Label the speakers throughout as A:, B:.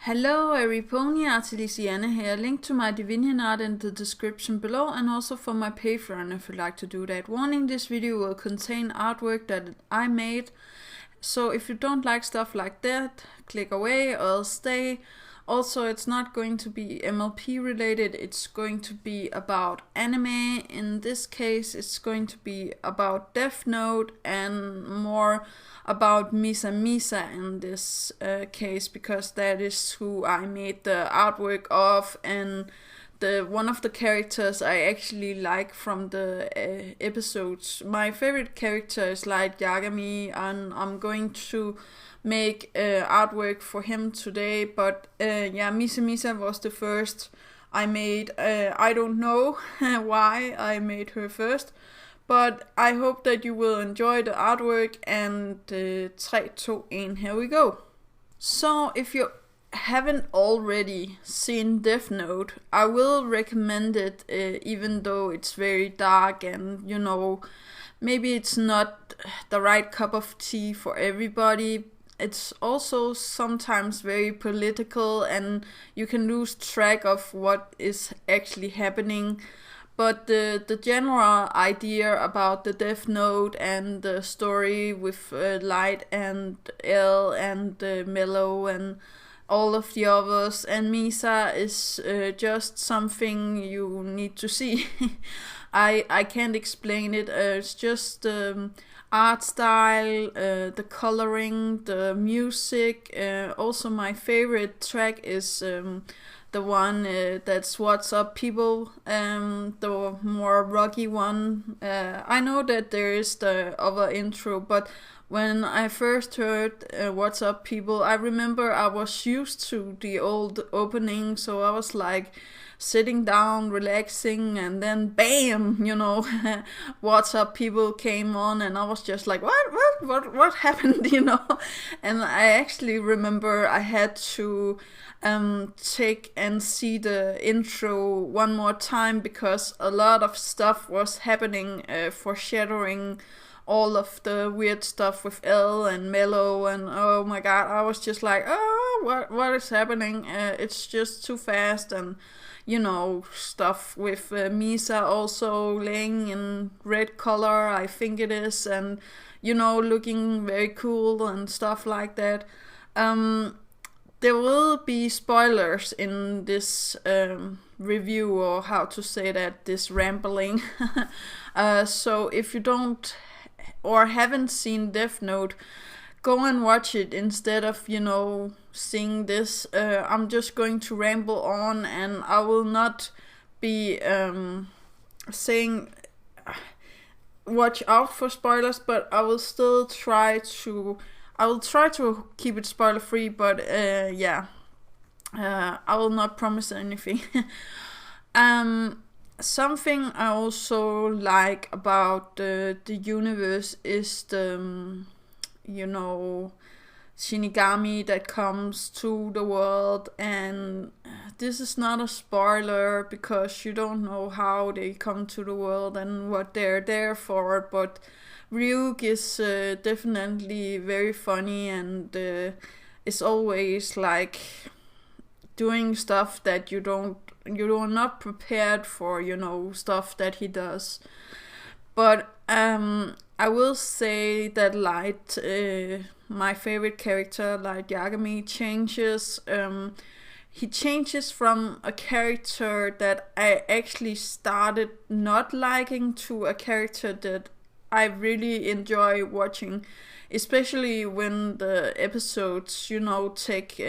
A: Hello, everypony, Artilisiana here. Link to my DeviantArt in the description below and also for my Patreon if you'd like to do that. Warning, this video will contain artwork that I made, so if you don't like stuff like that, click away or stay. Also, it's not going to be MLP related, it's going to be about anime. In this case, it's going to be about Death Note and more about Misa in this case, because that is who I made the artwork of, and one of the characters I actually like from the episodes. My favorite character is like Yagami, and I'm going to make artwork for him today. But Misa was the first I made. I don't know why I made her first, but I hope that you will enjoy the artwork. And 3, 2, 1, here we go. So if you haven't already seen Death Note, I will recommend it, even though it's very dark and maybe it's not the right cup of tea for everybody. It's also sometimes very political and you can lose track of what is actually happening. But the general idea about the Death Note and the story with Light and L and Mellow and all of the others and Misa is just something you need to see. I can't explain it. It's just art style, the coloring, the music. Also, my favorite track is the one that's What's Up People, the more rocky one. I know that there is the other intro, but when I first heard What's Up People, I remember I was used to the old opening, so I was like sitting down, relaxing, and then bam, What's Up People came on, and I was just like, what happened, And I actually remember I had to take and see the intro one more time because a lot of stuff was happening, foreshadowing all of the weird stuff with L and Mellow, and oh my god, I was just like, oh, what is happening? It's just too fast, and stuff with Misa also laying in red color, I think it is, and looking very cool and stuff like that. There will be spoilers in this review, or how to say that, this rambling. So if you don't or haven't seen Death Note, go and watch it instead of seeing this. I'm just going to ramble on, and I will not be saying watch out for spoilers, but I will still try to keep it spoiler free, but I will not promise anything. Something I also like about the universe is the Shinigami that comes to the world, and this is not a spoiler because you don't know how they come to the world and what they're there for, but Ryuk is definitely very funny and is always like doing stuff that you're not prepared for, stuff that he does. But I will say that Light, my favorite character, Light Yagami, changes. He changes from a character that I actually started not liking to a character that I really enjoy watching, especially when the episodes, take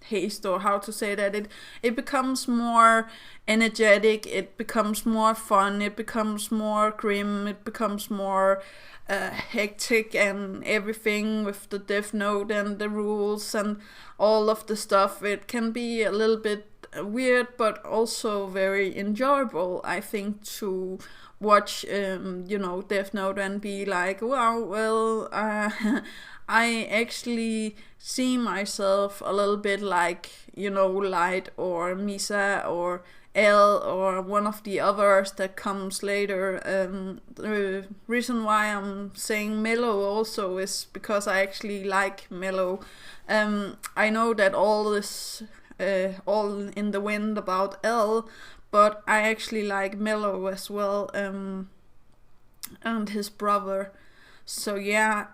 A: haste, or how to say that, it becomes more energetic, it becomes more fun, it becomes more grim, it becomes more hectic and everything with the Death Note and the rules and all of the stuff. It can be a little bit weird, but also very enjoyable, I think, to watch Death Note and be like, wow, well, I actually see myself a little bit like Light or Misa or L or one of the others that comes later. The reason why I'm saying mellow also is because I actually like mellow. I know that all this all in the wind about L, but I actually like mellow as well, and his brother. So yeah,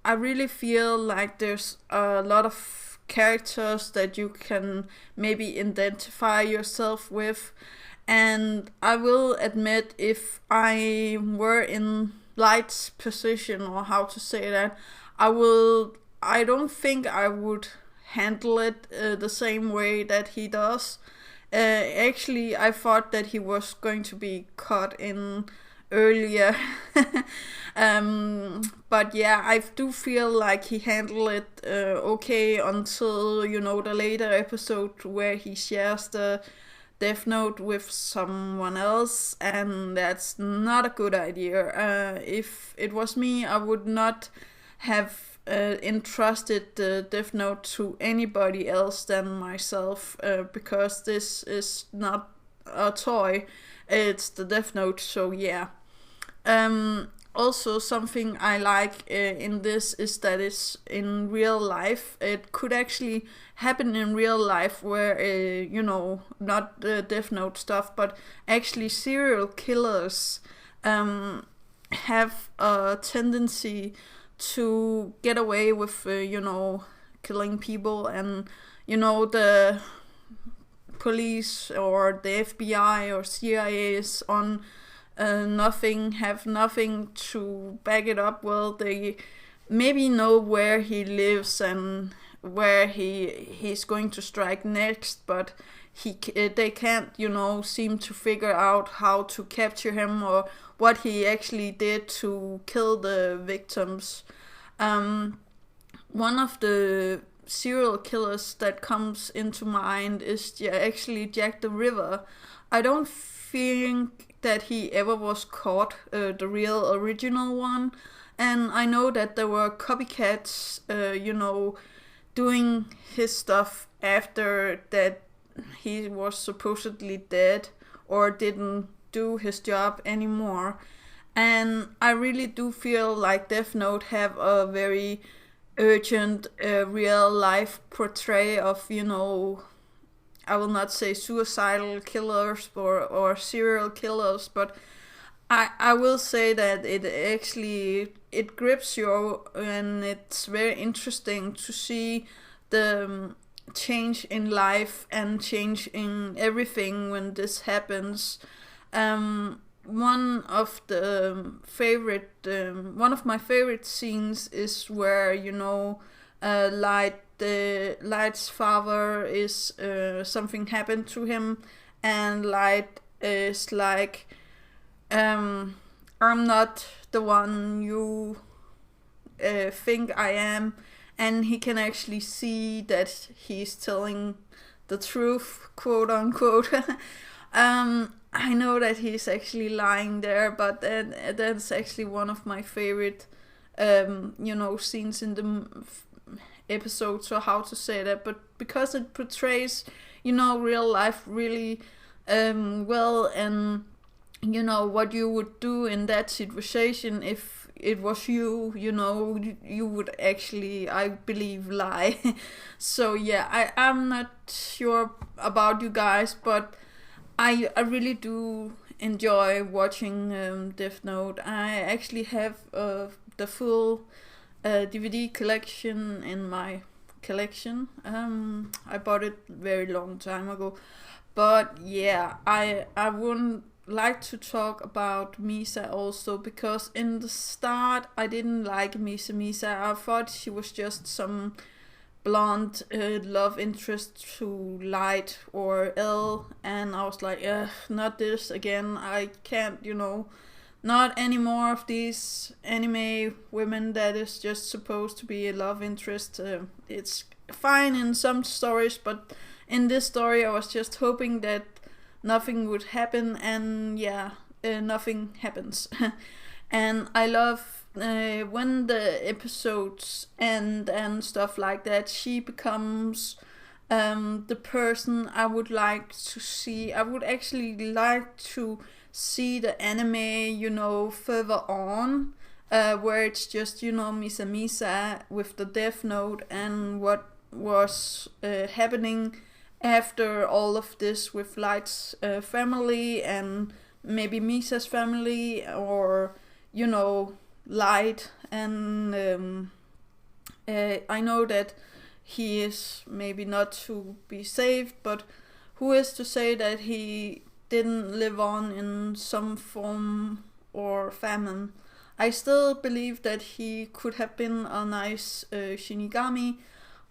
A: I really feel like there's a lot of characters that you can maybe identify yourself with, and I will admit, if I were in Light's position, or how to say that, I don't think I would handle it the same way that he does. Actually, I thought that he was going to be cut in earlier. But yeah, I do feel like he handled it okay until, the later episode where he shares the Death Note with someone else, and that's not a good idea. If it was me, I would not have entrusted the Death Note to anybody else than myself, because this is not a toy, it's the Death Note, so yeah. Also, something I like in this is that it's in real life. It could actually happen in real life where, not the Death Note stuff, but actually serial killers have a tendency to get away with, killing people, and, the police or the FBI or CIA is on have nothing to back it up. Well, they maybe know where he lives and where he's going to strike next, but they can't, seem to figure out how to capture him or what he actually did to kill the victims. One of the serial killers that comes into mind is actually Jack the Ripper. I don't think that he ever was caught, the real original one, and I know that there were copycats, doing his stuff after that he was supposedly dead or didn't do his job anymore. And I really do feel like Death Note have a very urgent real life portrayal of, I will not say suicidal killers or serial killers, but I will say that it grips you, and it's very interesting to see the change in life and change in everything when this happens. One of my favorite scenes is where Light's father is something happened to him, and Light is like, I'm not the one you think I am, and he can actually see that he's telling the truth, quote unquote. I know that he's actually lying there, but that's actually one of my favorite scenes in the episode, so how to say that, but because it portrays real life really well, and what you would do in that situation if it was you would actually, I believe, lie. So yeah, I'm not sure about you guys, but I really do enjoy watching Death Note. I actually have the full DVD collection in my collection. I bought it very long time ago, but yeah, I wouldn't like to talk about Misa also, because in the start I didn't like Misa. I thought she was just some blonde love interest to Light or L, and I was like, not this again. I can't, not any more of these anime women that is just supposed to be a love interest. It's fine in some stories, but in this story I was just hoping that nothing would happen, and yeah, nothing happens. And I love when the episodes end and stuff like that, she becomes the person I would like to see. I would actually like to see the anime, you know, further on, where it's just, you know, Misa with the Death Note and what was happening after all of this with Light's family and maybe Misa's family, or, you know, Light. And I know that he is maybe not to be saved, but who is to say that he didn't live on in some form or famine? I still believe that he could have been a nice Shinigami,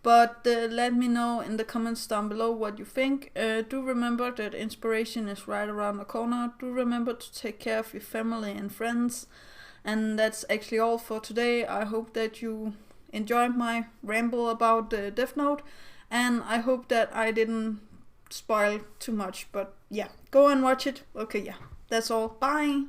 A: but let me know in the comments down below what you think. Do remember that inspiration is right around the corner. Do remember to take care of your family and friends. And that's actually all for today. I hope that you enjoyed my ramble about the Death Note, and I hope that I didn't spoil too much, but yeah, go and watch it. Okay, yeah, that's all. Bye!